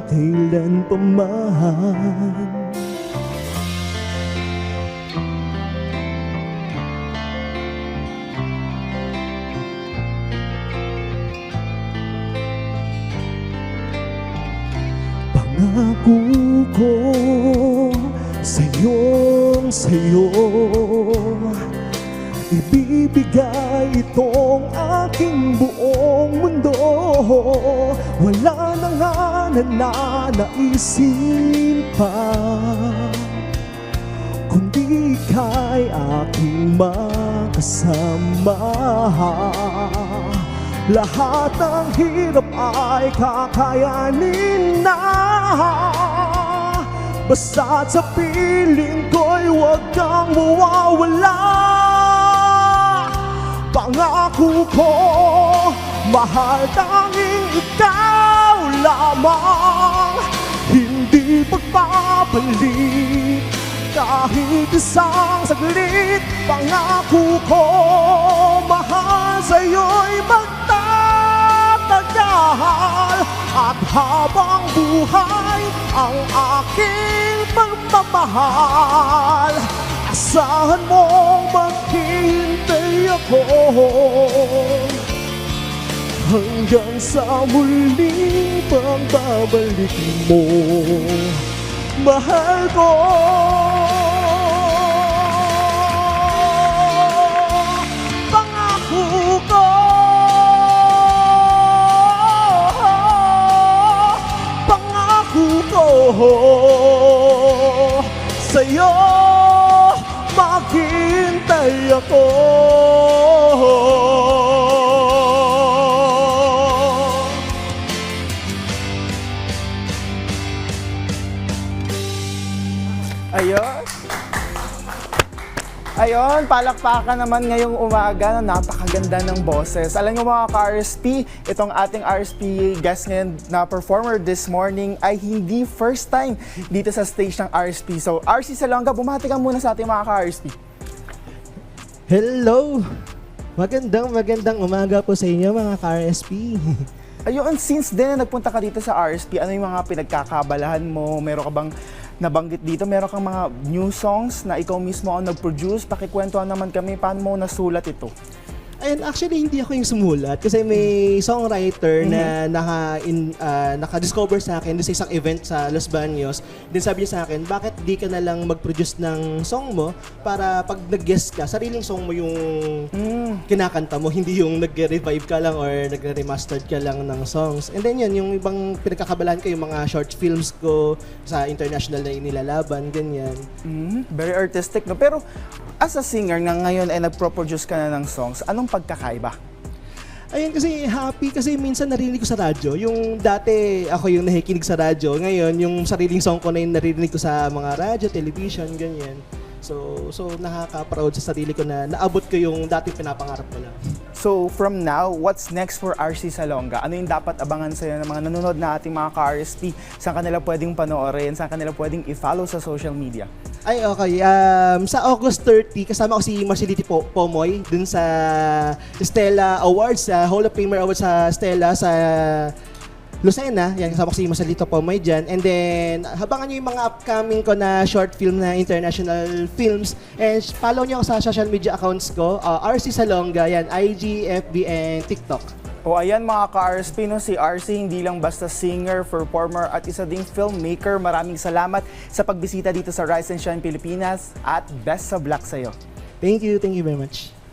kailan pa man. Pangako ko sa'yo, ibibigay itong aking buong mundo. Wala na nga nananaisin pa, kundi ika'y aking makasama. Lahat ng hirap ay kakayanin na, basta't sa piling ko'y huwag kang mawawala. Pangako ko, mahal tanging ikaw lamang, hindi pagpapalit kahit isang saglit. Pangako ko, mahal sa'yo'y magtatagal, at habang buhay ang aking pagmamahal. Asahan mong maghihintay ako hanggang sa muling pagbabalik mo, mahal ko. Pangako ko, pangako ko sa'yo, maghihintay ako. Ayun, palakpakan naman ngayong umaga na napakaganda ng boses. Alam nyo mga ka-RSP, itong ating RSP guest ngayon na performer this morning ay hindi first time dito sa stage ng RSP. So, RC Salonga, bumati ka muna sa ating mga ka-RSP. Hello! Magandang umaga po sa inyo mga ka-RSP. Ayun, since din na nagpunta ka dito sa RSP, ano yung mga pinagkakabalahan mo? Meron ka bang nabanggit dito? Meron kang mga new songs na ikaw mismo ang nag-produce? Pakikwentuhan naman kami, paano mo nasulat ito? Ayun, actually hindi ako yung sumulat kasi may songwriter na naka-discover sa akin sa isang event sa Los Baños. Then sabi niya sa akin, bakit di ka na lang mag-produce ng song mo para pag nag-guest ka, sariling song mo yung kinakanta mo, hindi yung nag-revive ka lang or nag-remastered ka lang ng songs. And then yun, yung ibang pinagkakabalahan ko, yung mga short films ko sa international na inilalaban, ganyan. Very artistic, no? Pero as a singer na ngayon ay nag-produce ka na ng songs, anong pagkakaiba? Ayun, kasi happy kasi minsan narinig ko sa radyo. Yung dati ako yung nakikinig sa radyo, ngayon yung sariling song ko na yung naririnig ko sa mga radyo, television, ganyan. So nakaka-proud sa sarili ko na naabot ko yung dating pinapangarap ko lang. So from now, what's next for RC Salonga? Ano yung dapat abangan sa'yo ng mga nanonood na ating mga ka-RSP? Saan kanila pwedeng panoorin? Saan kanila pwedeng i-follow sa social media? Ay, okay. Sa August 30, kasama ko si Marceliti Pomoy dun sa Stella Awards, sa Hall of Famer Awards sa Stella sa Lucena. Yan, kasama ko si Marcelito Pomoy dyan. And then, habangan nyo yung mga upcoming ko na short film na international films. And follow nyo ako sa social media accounts ko, RC Salonga, yan, IG, FB, and TikTok. O ayan mga ka-RSP, no, si RC hindi lang basta singer, performer at isa ding filmmaker. Maraming salamat sa pagbisita dito sa Rise and Shine Pilipinas at best of luck sa'yo. Thank you very much.